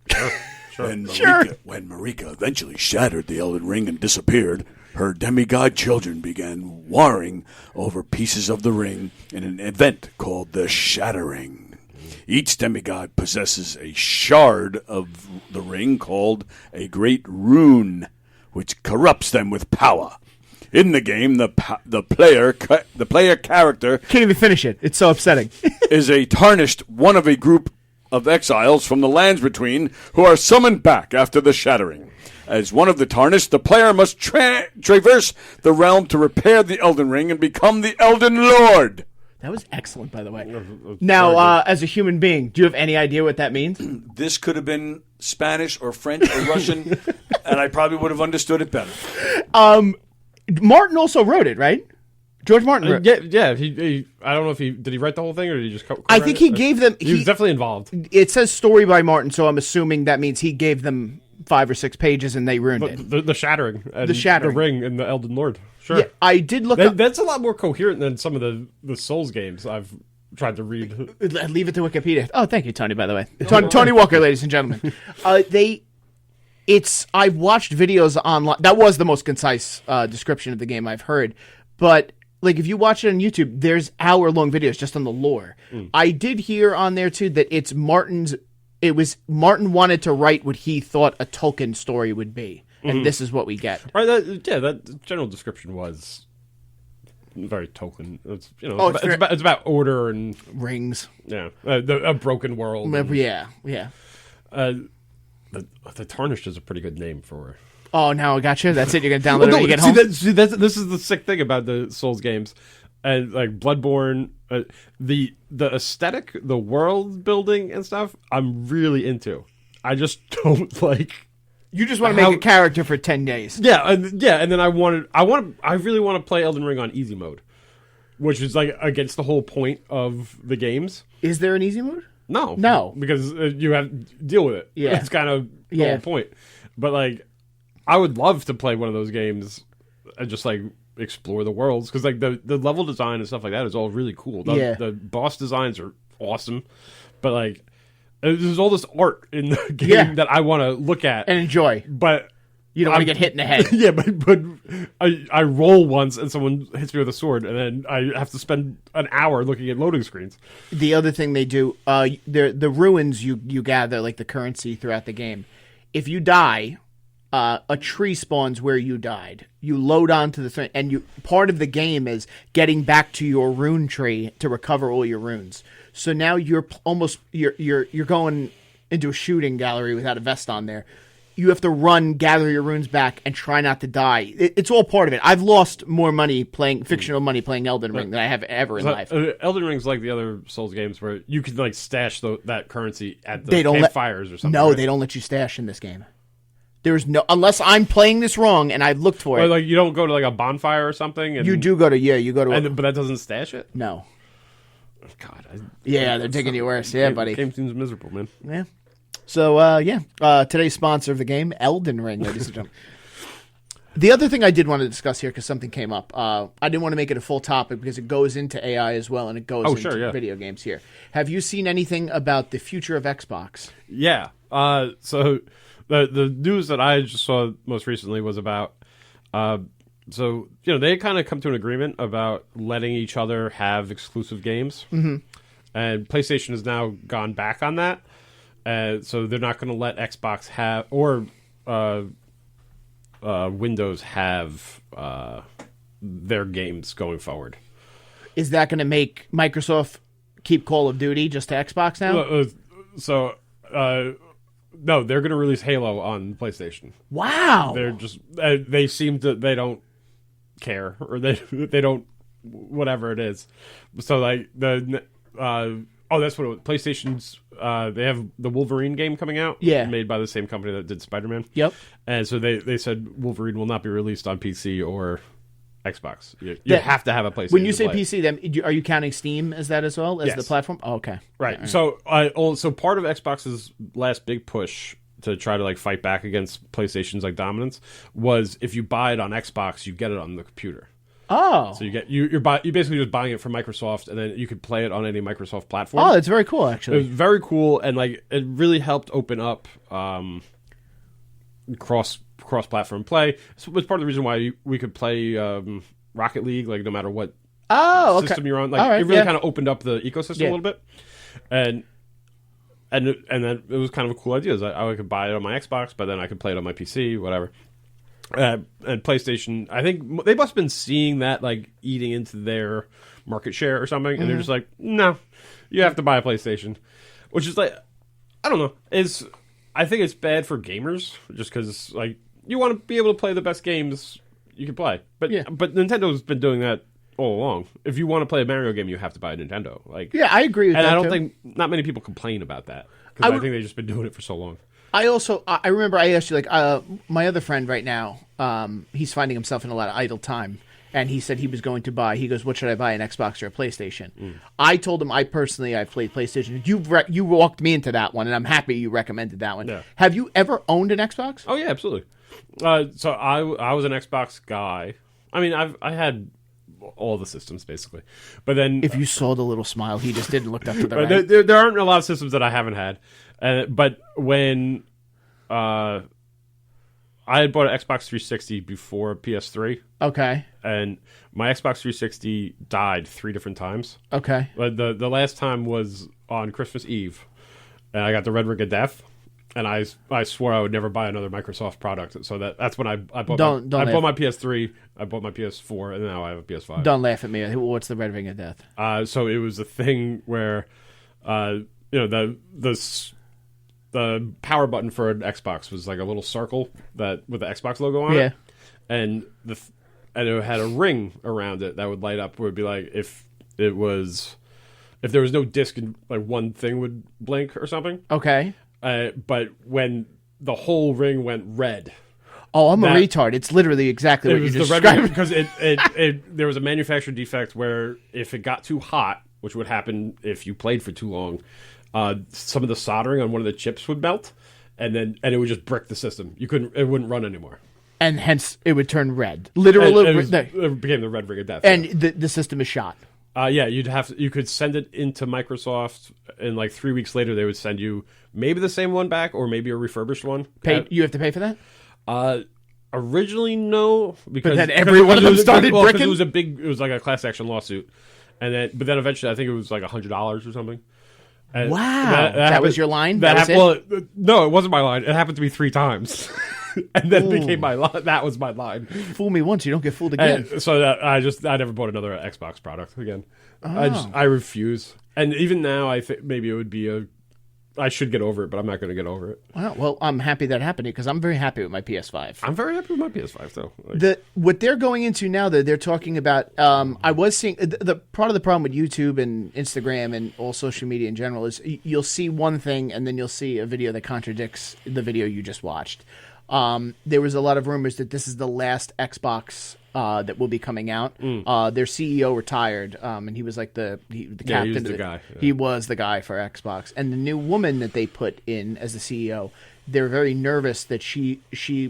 Sure. When Marika eventually shattered the Elden Ring and disappeared, her demigod children began warring over pieces of the ring in an event called the Shattering. Each demigod possesses a shard of the ring called a Great Rune, which corrupts them with power. In the game, the player character can't even finish it. It's so upsetting. is a tarnished one of a group of exiles from the lands between who are summoned back after the shattering. As one of the tarnished, the player must traverse the realm to repair the Elden Ring and become the Elden Lord. That was excellent, by the way. Now, as a human being, do you have any idea what that means? This could have been Spanish or French or Russian, and I probably would have understood it better. Martin also wrote it, right? George Martin wrote it. Yeah. He I don't know if did he write the whole thing or did he just I think he gave them... He was definitely involved. It says story by Martin, so I'm assuming that means he gave them 5 or 6 pages and they ruined it. The Shattering. And the Shattering. The Ring and the Elden Lord. Sure. Yeah, I did look up... That's a lot more coherent than some of the Souls games I've tried to read. Leave it to Wikipedia. Oh, thank you, Tony, by the way. Tony Walker, ladies and gentlemen. I've watched videos online. That was the most concise description of the game I've heard. But like if you watch it on YouTube, there's hour-long videos just on the lore. I did hear on there too that it's Martin wanted to write what he thought a Tolkien story would be, and this is what we get. Right? That general description was very Tolkien. It's about order and rings. Yeah, a broken world. Yeah. The Tarnished is a pretty good name for. Oh, now I got you. That's it. You're gonna download it when you get home. This is the sick thing about the Souls games, and like Bloodborne, the aesthetic, the world building and stuff. I'm really into. I just don't like. You just want to make a character for 10 days. Yeah, and then I really want to play Elden Ring on easy mode, which is like against the whole point of the games. Is there an easy mode? No, because you have to deal with it. Yeah, it's kind of the whole point. But like, I would love to play one of those games and just like explore the worlds because like the level design and stuff like that is all really cool. The boss designs are awesome, but like there's all this art in the game that I want to look at and enjoy, but. You don't want to get hit in the head. Yeah, but I roll once and someone hits me with a sword, and then I have to spend an hour looking at loading screens. The other thing they do, the ruins you gather, like the currency throughout the game. If you die, a tree spawns where you died. You load onto the thing, and part of the game is getting back to your rune tree to recover all your runes. So now you're going into a shooting gallery without a vest on there. You have to run, gather your runes back, and try not to die. It's all part of it. I've lost more money playing fictional money playing Elden Ring than I have ever in life. Elden Ring's like the other Souls games where you can like stash that currency at the campfires or something. No, right? They don't let you stash in this game. There's no unless I'm playing this wrong and I've looked for it. Like you don't go to like a bonfire or something. And, you do go to you go to. But that doesn't stash it. No. God. They're digging you worse. Yeah, buddy. The game seems miserable, man. Yeah. So, today's sponsor of the game, Elden Ring, ladies and gentlemen. The other thing I did want to discuss here, because something came up, I didn't want to make it a full topic because it goes into AI as well, and it goes into video games here. Have you seen anything about the future of Xbox? Yeah. So the news that I just saw most recently was about, they kind of come to an agreement about letting each other have exclusive games. Mm-hmm. And PlayStation has now gone back on that. So they're not going to let Xbox have or Windows have their games going forward. Is that going to make Microsoft keep Call of Duty just to Xbox now? No, they're going to release Halo on PlayStation. Wow. They're just they don't care or they don't whatever it is. So like that's what it was. PlayStation's they have the Wolverine game coming out. Yeah. Made by the same company that did Spider-Man. Yep. And so they said Wolverine will not be released on PC or Xbox. You have to have a PlayStation. When you say PC, then are you counting Steam as that as well as the platform? Oh, okay. Right. So so part of Xbox's last big push to try to like fight back against PlayStation's like dominance was if you buy it on Xbox, you get it on the computer. Oh, so you're basically just buying it from Microsoft, and then you could play it on any Microsoft platform. Oh, that's very cool, actually. It was very cool, and like it really helped open up cross-platform play. So it's part of the reason why we could play Rocket League, like no matter what system you're on. Like it really kind of opened up the ecosystem a little bit, and then it was kind of a cool idea. I could buy it on my Xbox, but then I could play it on my PC, whatever. And PlayStation, I think they must have been seeing that like eating into their market share or something, and they're just like, no, you have to buy a PlayStation, which is like I don't know. I think it's bad for gamers just because like you want to be able to play the best games you can play. But Nintendo's been doing that all along. If you want to play a Mario game, you have to buy a Nintendo. Like, yeah, I agree with that. And I don't too. think not many people complain about that because I think they've just been doing it for so long. I remember I asked you, like, my other friend right now, he's finding himself in a lot of idle time, and he said he was going to buy, he goes, what should I buy, an Xbox or a PlayStation? I told him, I've played PlayStation. You walked me into that one, and I'm happy you recommended that one. Yeah. Have you ever owned an Xbox? Oh, yeah, absolutely. So I was an Xbox guy. I mean, I had all the systems, basically. But then... If you saw the little smile, he just didn't look up to the right. There aren't a lot of systems that I haven't had. But when I had bought an Xbox 360 before PS3. Okay. And my Xbox 360 died 3 different times. Okay. But the last time was on Christmas Eve. And I got the Red Ring of Death. And I swore I would never buy another Microsoft product. So that's when I bought bought my PS3, I bought my PS4, and now I have a PS5. Don't laugh at me. What's the Red Ring of Death? So it was a thing where, the power button for an Xbox was like a little circle with the Xbox logo on it. And it had a ring around it that would light up. Where it'd be like if there was no disc and like one thing would blink or something. Okay. But when the whole ring went red. Oh, I'm a retard. It's literally exactly what you just described. Because there was a manufacturer defect where if it got too hot, which would happen if you played for too long, some of the soldering on one of the chips would melt, and it would just brick the system. It wouldn't run anymore. And hence it would turn red. Literally, it became the Red Ring of Death. And the system is shot. Yeah, you could send it into Microsoft, and like 3 weeks later they would send you maybe the same one back or maybe a refurbished one. You have to pay for that? Originally, no, because but then every one of them started bricking. It was like a class action lawsuit, but then eventually I think it was like $100 or something. And wow, that was your line. No, it wasn't my line. It happened to me 3 times. And then became my line. That was my line. Fool me once, you don't get fooled again. And so I never bought another Xbox product again. Oh. I refuse. And even now, I think maybe it would be I should get over it, but I'm not going to get over it. Wow. Well, I'm happy that happened because I'm very happy with my PS5. I'm very happy with my PS5, though. What they're going into now, though, they're talking about. I was seeing the part of the problem with YouTube and Instagram and all social media in general is you'll see one thing and then you'll see a video that contradicts the video you just watched. There was a lot of rumors that this is the last Xbox that will be coming out. Their CEO retired, and he was like the captain. He was the guy. Yeah. He was the guy for Xbox. And the new woman that they put in as the CEO, they're very nervous that she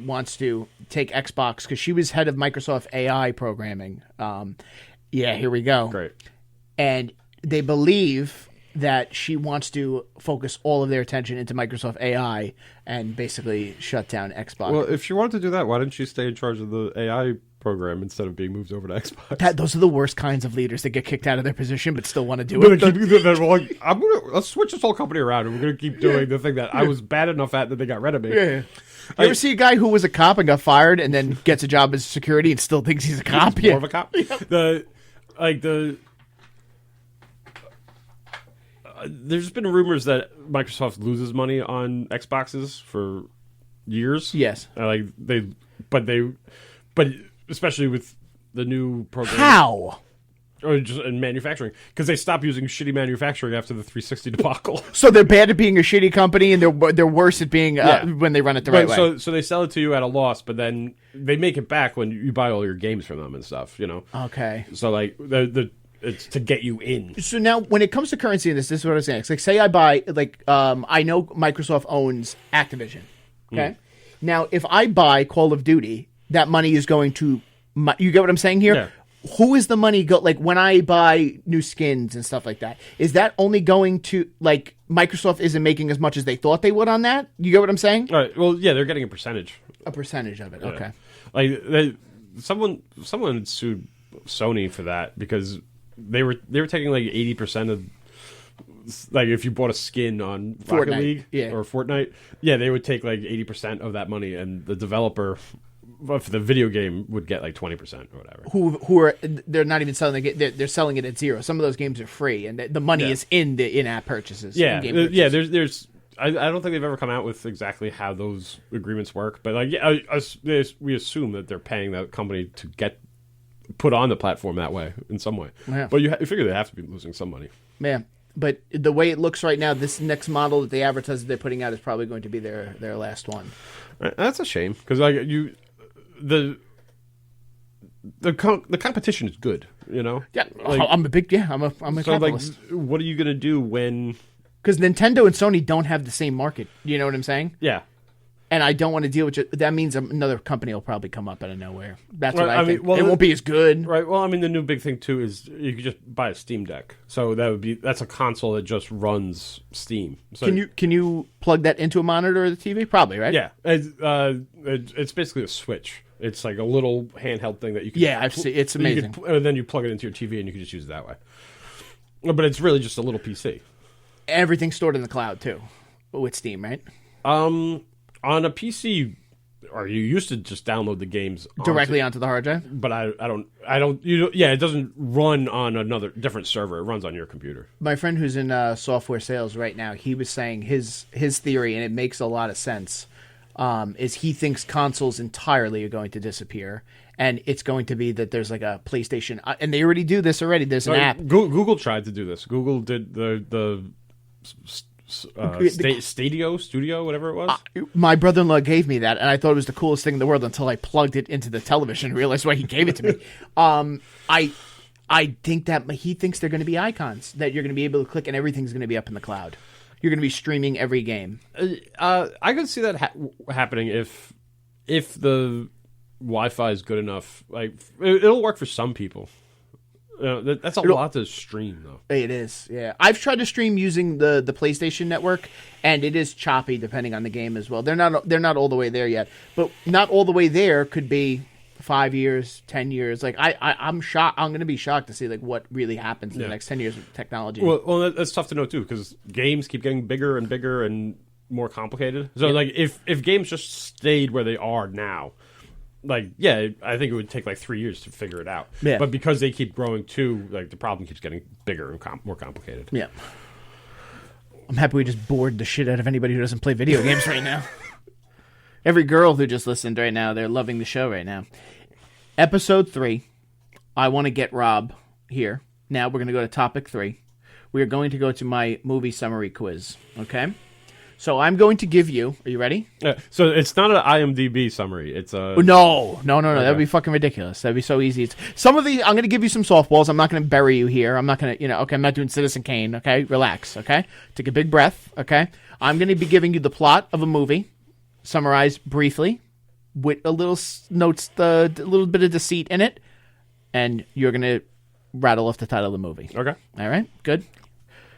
wants to take Xbox because she was head of Microsoft AI programming. Here we go. Great. And they believe that she wants to focus all of their attention into Microsoft AI and basically shut down Xbox. Well, if she wanted to do that, why didn't she stay in charge of the AI program instead of being moved over to Xbox? Those are the worst kinds of leaders that get kicked out of their position but still want to do it. Let's switch this whole company around and we're going to keep doing the thing that I was bad enough at that they got rid of me. Yeah. You ever see a guy who was a cop and got fired and then gets a job as security and still thinks he's a cop? More of a cop? There's been rumors that Microsoft loses money on Xboxes for years. Yes. But especially with the new program. How? Or just in manufacturing, because they stopped using shitty manufacturing after the 360 debacle. So they're bad at being a shitty company, and they're worse at being when they run it the right way. So they sell it to you at a loss, but then they make it back when you buy all your games from them and stuff. You know. Okay. So it's to get you in. So now, when it comes to currency in this is what I was saying. It's like, say I buy, I know Microsoft owns Activision. Okay. Now, if I buy Call of Duty, that money is going to. You get what I'm saying here? Yeah. Who is the money go? Like when I buy new skins and stuff like that, is that only going to Microsoft isn't making as much as they thought they would on that? You get what I'm saying? All right. Well, yeah, they're getting a percentage. A percentage of it. Yeah. Okay. Someone sued Sony for that because they were taking 80% of if you bought a skin on Rocket League or Fortnite, they would take 80% of that money, and the developer for the video game would get 20% or whatever. They're not even selling it. They're selling it at zero. Some of those games are free, and the money is in the in-app purchases. Yeah, in-game purchases. There's I don't think they've ever come out with exactly how those agreements work. But like, we assume that they're paying that company to get put on the platform that way in some way. Yeah. But you figure they have to be losing some money. Yeah. But the way it looks right now, this next model that they advertise that they're putting out is probably going to be their last one. That's a shame because like the competition is good, you know. Yeah, like, I'm a capitalist. Like, what are you gonna do when? Because Nintendo and Sony don't have the same market. You know what I'm saying? Yeah. And I don't want to deal with it. That means another company will probably come up out of nowhere. That's what I think. Well, it won't be as good. Right. Well, I mean, the new big thing, too, is you could just buy a Steam Deck. So that's a console that just runs Steam. So, can you plug that into a monitor or the TV? Probably, right? Yeah. It's basically a Switch. It's like a little handheld thing that you can... Yeah, I've seen. It's amazing. And then you plug it into your TV and you can just use it that way. But it's really just a little PC. Everything's stored in the cloud, too, with Steam, right? On a PC, or you used to just download the games directly onto the hard drive. But I don't. It doesn't run on another different server. It runs on your computer. My friend who's in software sales right now, he was saying his theory, and it makes a lot of sense. Is he thinks consoles entirely are going to disappear, and it's going to be that there's like a PlayStation, and they already do this already. There's an app. Google tried to do this. Google did the Studio, whatever it was. My brother-in-law gave me that, and I thought it was the coolest thing in the world until I plugged it into the television and realized why he gave it to me. I think that he thinks they're going to be icons, that you're going to be able to click and everything's going to be up in the cloud. You're going to be streaming every game. I could see that happening if the Wi-Fi is good enough. Like it'll work for some people. That's a lot to stream, though. It is, yeah. I've tried to stream using the PlayStation Network, and it is choppy depending on the game as well. They're not all the way there yet, but not all the way there could be 5 years, 10 years. Like I'm shocked. I'm going to be shocked to see like what really happens in the next 10 years with technology. Well, that's tough to know too because games keep getting bigger and bigger and more complicated. So like if games just stayed where they are now. Like, yeah, I think it would take like 3 years to figure it out. Yeah. But because they keep growing too, like the problem keeps getting bigger and more complicated. Yeah. I'm happy we just bored the shit out of anybody who doesn't play video games right now. Every girl who just listened right now, they're loving the show right now. Episode 3, I want to get Rob here. Now we're going to go to topic 3. We are going to go to my movie summary quiz, okay? So I'm going to give you... Are you ready? So it's not an IMDb summary. It's a... No. That would be fucking ridiculous. That'd be so easy. Some of these... I'm going to give you some softballs. I'm not going to bury you here. I'm not going to... okay, I'm not doing Citizen Kane, okay? Relax, okay? Take a big breath, okay? I'm going to be giving you the plot of a movie, summarized briefly, with a little notes, a little bit of deceit in it, and you're going to rattle off the title of the movie. Okay. All right? Good?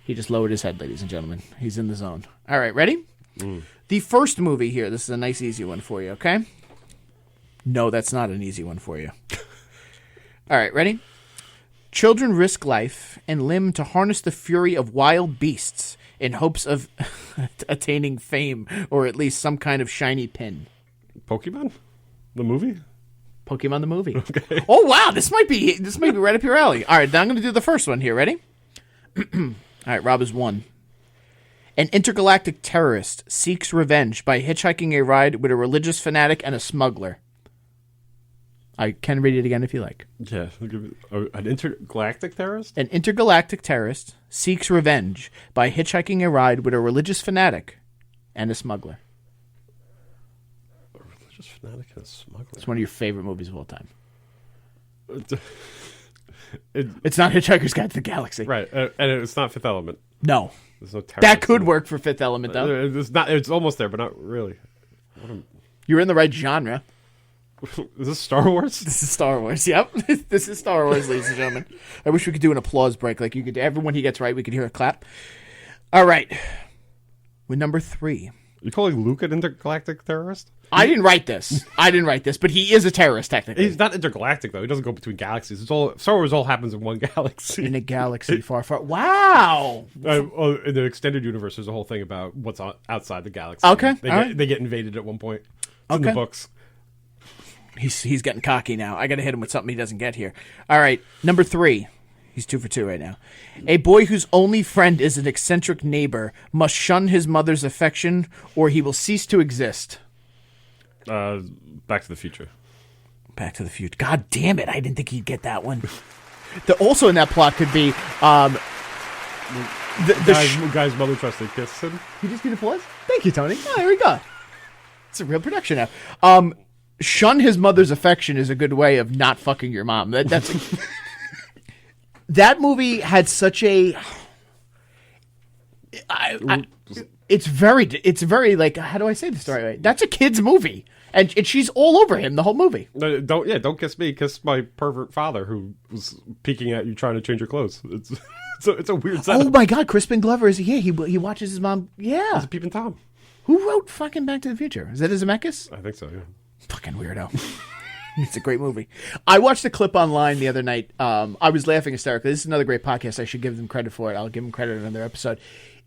He just lowered his head, ladies and gentlemen. He's in the zone. All right, ready? The first movie here, this is a nice, easy one for you, okay? No, that's not an easy one for you. All right, ready? Children risk life and limb to harness the fury of wild beasts in hopes of attaining fame or at least some kind of shiny pin. Pokemon? The movie? Pokemon the movie. Okay. Oh, wow, this might be right up your alley. All right, now I'm going to do the first one here. Ready? All right, Rob is 1. An intergalactic terrorist seeks revenge by hitchhiking a ride with a religious fanatic and a smuggler. I can read it again if you like. Yeah. An intergalactic terrorist? An intergalactic terrorist seeks revenge by hitchhiking a ride with a religious fanatic and a smuggler. A religious fanatic and a smuggler? It's one of your favorite movies of all time. It's not Hitchhiker's Guide to the Galaxy. Right. And it's not Fifth Element. No. There's no that could work for Fifth Element, though. It's not. It's almost there, but not really. You're in the right genre. Is this Star Wars? This is Star Wars. Yep. This is Star Wars, ladies and gentlemen. I wish we could do an applause break. Like you could. Everyone he gets right, we could hear a clap. All right. With number 3. You calling Luke an intergalactic terrorist? I didn't write this, but he is a terrorist, technically. He's not intergalactic, though. He doesn't go between galaxies. It's all Star Wars all happens in one galaxy. In a galaxy far, far... Wow! In the extended universe, there's a whole thing about what's outside the galaxy. Okay, They get invaded at one point. It's in the books. He's getting cocky now. I got to hit him with something he doesn't get here. All right, number 3. He's 2 for 2 right now. A boy whose only friend is an eccentric neighbor must shun his mother's affection or he will cease to exist. Back to the Future. Back to the Future. God damn it. I didn't think he'd get that one. Also in that plot could be the guy's mother tries to kiss him. You just get applause? Thank you, Tony. Oh, here we go. It's a real production now. Shun his mother's affection is a good way of not fucking your mom. That's that movie had such a. It's very like, how do I say this the right way? That's a kid's movie, and she's all over him the whole movie. Don't kiss me. Kiss my pervert father who was peeking at you trying to change your clothes. It's a weird setup. Oh my God, Crispin Glover is he watches his mom. Yeah, he's a peeping Tom. Who wrote fucking Back to the Future? Is that Zemeckis? I think so. Yeah. Fucking weirdo. It's a great movie. I watched a clip online the other night. I was laughing hysterically. This is another great podcast. I should give them credit for it. I'll give them credit in another episode.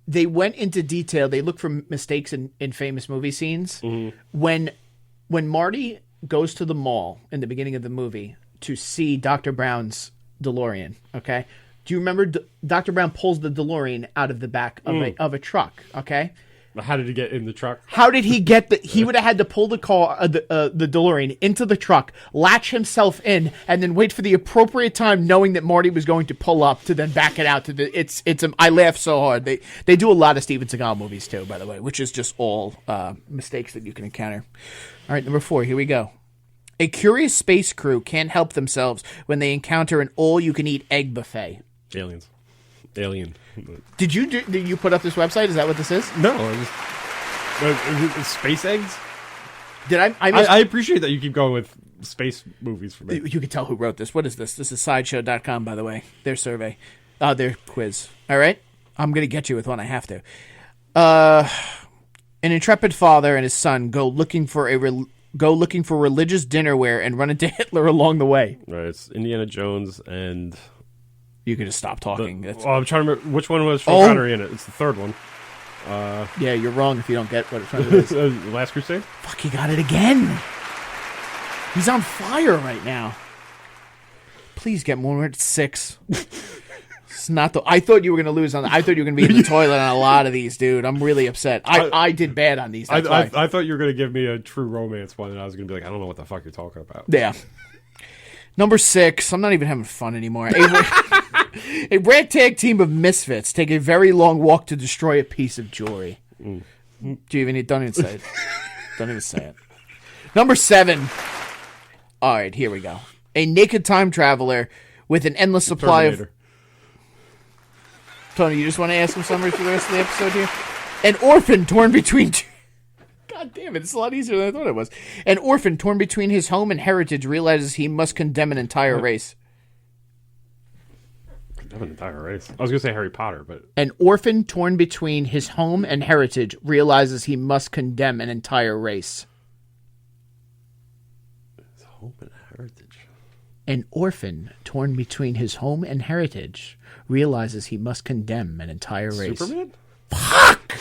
They went into detail. They looked for mistakes in famous movie scenes. Mm-hmm. When Marty goes to the mall in the beginning of the movie to see Dr. Brown's DeLorean, okay? Do you remember Dr. Brown pulls the DeLorean out of the back of a truck, okay? How did he get in the truck? How did he get he would have had to pull the car, the DeLorean into the truck, latch himself in, and then wait for the appropriate time, knowing that Marty was going to pull up to then back it out to the. I laugh so hard. They do a lot of Steven Seagal movies too, by the way, which is just all mistakes that you can encounter. All right, number 4. Here we go. A curious space crew can't help themselves when they encounter an all-you-can-eat egg buffet. Alien. Did you put up this website? Is that what this is? No, space eggs. Did I appreciate that you keep going with space movies for me. You can tell who wrote this. What is this? This is sideshow.com, by the way. Their survey. Their quiz. All right? I'm going to get you with one. I have to. An intrepid father and his son go looking for religious dinnerware and run into Hitler along the way. Right, it's Indiana Jones and... You can just stop talking. I'm trying to remember which one was Sean Connery in it. It's the third one. Yeah, you're wrong if you don't get what it is. Last Crusade? Fuck, he got it again. He's on fire right now. Please get more. We're at 6. It's not I thought you were going to lose on that. I thought you were going to be in the toilet on a lot of these, dude. I'm really upset. I did bad on these. I thought you were going to give me a true romance one, and I was going to be like, I don't know what the fuck you're talking about. Yeah. Number 6. I'm not even having fun anymore. A ragtag team of misfits take a very long walk to destroy a piece of jewelry. Do you even don't even say it. Don't even say it. Number 7. All right, here we go. A naked time traveler with an endless supply of... Tony, you just want to ask him something for the rest of the episode here? An orphan torn between... God damn it, it's a lot easier than I thought it was. An orphan torn between his home and heritage realizes he must condemn an entire race. Condemn an entire race? I was going to say Harry Potter, but... An orphan torn between his home and heritage realizes he must condemn an entire race. His home and heritage? An orphan torn between his home and heritage realizes he must condemn an entire race. Superman? Fuck!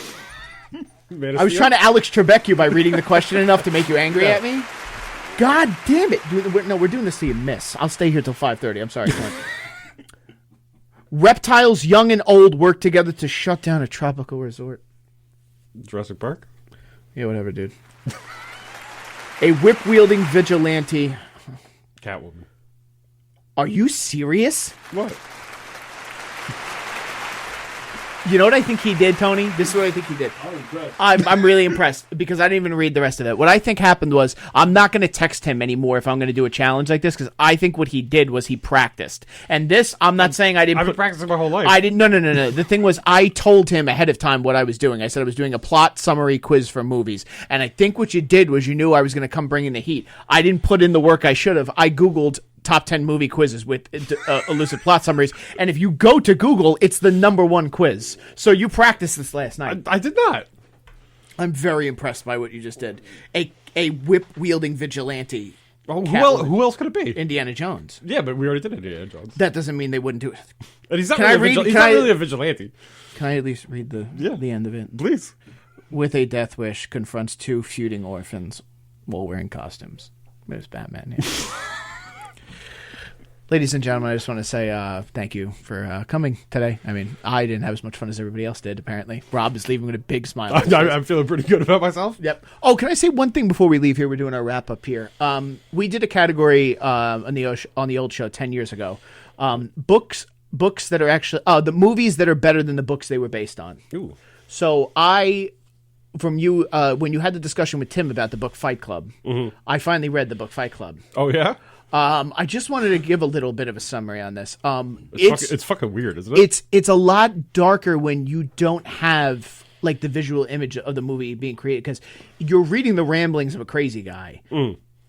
I was trying to Alex Trebek you by reading the question enough to make you angry at me. God damn it. We're doing this so you miss. I'll stay here till 5:30. I'm sorry. Reptiles young and old work together to shut down a tropical resort. Jurassic Park? Yeah, whatever, dude. A whip-wielding vigilante. Catwoman. Are you serious? What? You know what I think he did, Tony? This is what I think he did. I'm really impressed because I didn't even read the rest of it. What I think happened was I'm not going to text him anymore if I'm going to do a challenge like this because I think what he did was he practiced. And this, I'm not saying I didn't. I've been practicing my whole life. I didn't. No. The thing was, I told him ahead of time what I was doing. I said I was doing a plot summary quiz for movies. And I think what you did was you knew I was going to come bring in the heat. I didn't put in the work I should have. I Googled top 10 movie quizzes with elusive plot summaries. And if you go to Google, it's the #1 quiz. So you practiced this last night. I did not. I'm very impressed by what you just did. A whip-wielding vigilante. Oh, who else could it be? Indiana Jones. Yeah, but we already did Indiana Jones. That doesn't mean they wouldn't do it. And he's not really a vigilante. Can I at least read the end of it? Please. With a death wish, confronts 2 feuding orphans while wearing costumes. There's Batman. Yeah. Ladies and gentlemen, I just want to say thank you for coming today. I mean, I didn't have as much fun as everybody else did, apparently. Rob is leaving with a big smile. I'm feeling pretty good about myself. Yep. Oh, can I say one thing before we leave here? We're doing our wrap-up here. We did a category on the old show 10 years ago. Books that are actually... the movies that are better than the books they were based on. Ooh. So from you, when you had the discussion with Tim about the book Fight Club, I finally read the book Fight Club. Oh, yeah? I just wanted to give a little bit of a summary on this. It's fucking weird, isn't it? It's a lot darker when you don't have like the visual image of the movie being created, because you're reading the ramblings of a crazy guy.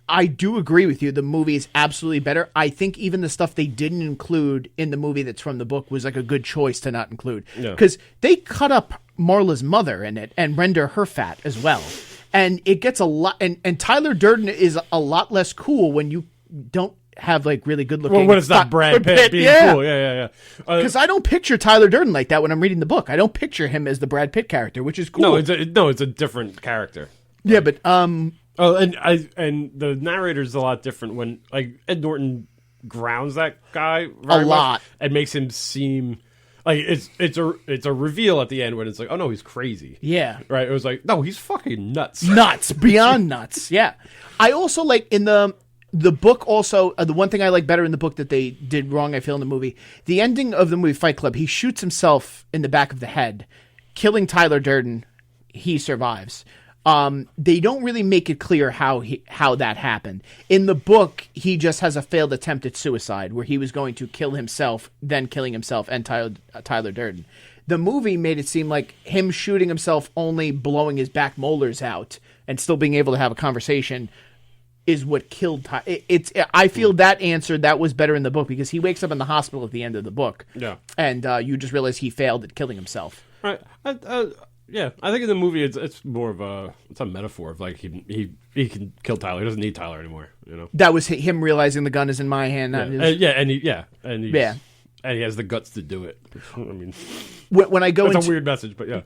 I do agree with you. The movie is absolutely better. I think even the stuff they didn't include in the movie that's from the book was like a good choice to not include, because they cut up Marla's mother in it and render her fat as well. And it gets a lot, and Tyler Durden is a lot less cool when you don't have like really good looking. Well, when it's not Brad Pitt being cool, yeah. Because I don't picture Tyler Durden like that when I'm reading the book. I don't picture him as the Brad Pitt character, which is cool. No, it's a different character. Yeah, but and the narrator's a lot different when like Ed Norton grounds that guy a lot and makes him seem like it's a reveal at the end when it's like, oh no, he's crazy. Yeah, right. It was like, no, he's fucking nuts, beyond nuts. Yeah, I also like in the book also, the one thing I like better in the book that they did wrong, I feel, in the movie, the ending of the movie Fight Club, he shoots himself in the back of the head, killing Tyler Durden. He survives. They don't really make it clear how that happened. In the book, he just has a failed attempt at suicide where he was going to kill himself, then killing himself and Tyler Durden. The movie made it seem like him shooting himself, only blowing his back molars out and still being able to have a conversation, is what killed I feel that was better in the book, because he wakes up in the hospital at the end of the book. Yeah. And you just realize he failed at killing himself. Right. Yeah, I think in the movie it's more of a metaphor of like he can kill Tyler. He doesn't need Tyler anymore, you know. That was him realizing the gun is in my hand. And he has the guts to do it. I mean, when I go, it's a weird message, but yeah.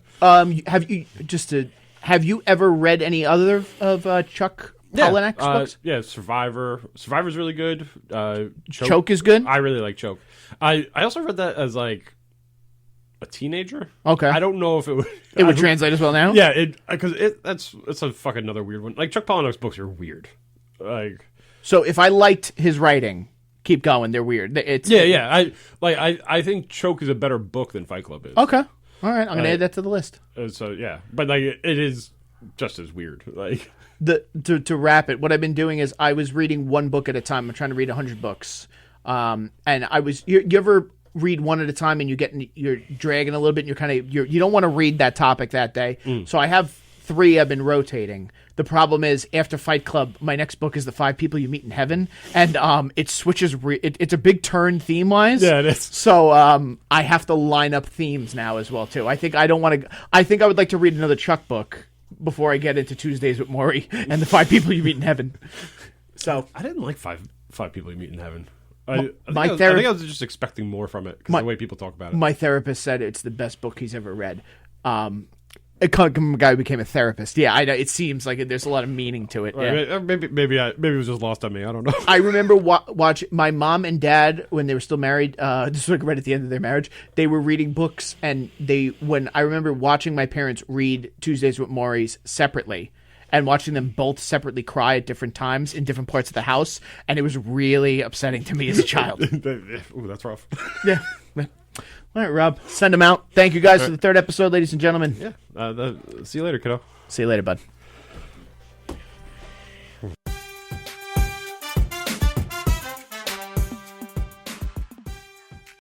Have you ever read any other of Chuck Palahniuk's books? Yeah, Survivor. Survivor's really good. Choke is good. I really like Choke. I also read that as like a teenager. Okay. I don't know if it would... It would translate as well now? Yeah, because it's a fucking another weird one. Like, Chuck Palahniuk's books are weird. Like... So if I liked his writing, keep going. They're weird. I think Choke is a better book than Fight Club is. Okay. All right. I'm going to add that to the list. So, yeah. But, like, it is just as weird. Like... To wrap it, what I've been doing is I was reading one book at a time. I'm trying to read 100 books. And I was... You ever... read one at a time and you're dragging a little bit and you don't want to read that topic that day. So I have 3 I've been rotating. The problem is after Fight Club, my next book is The 5 People You Meet in Heaven, and it switches. It's a big turn theme wise. Yeah, it is. So I have to line up themes now as well too. I think I would like to read another Chuck book before I get into Tuesdays with Maury and The 5 People You Meet in Heaven. So I didn't like five People You Meet in Heaven. I think I was just expecting more from it because the way people talk about it. My therapist said it's the best book he's ever read. It comes from a guy who became a therapist. Yeah, I know. It seems like there's a lot of meaning to it. Yeah. Maybe it was just lost on me. I don't know. I remember watching my mom and dad when they were still married. This was like right at the end of their marriage. They were reading books, and I remember watching my parents read Tuesdays with Maury's separately, and watching them both separately cry at different times in different parts of the house, and it was really upsetting to me as a child. Ooh, that's rough. Yeah. All right, Rob, send them out. Thank you guys for the 3rd episode, ladies and gentlemen. Yeah. See you later, kiddo. See you later, bud.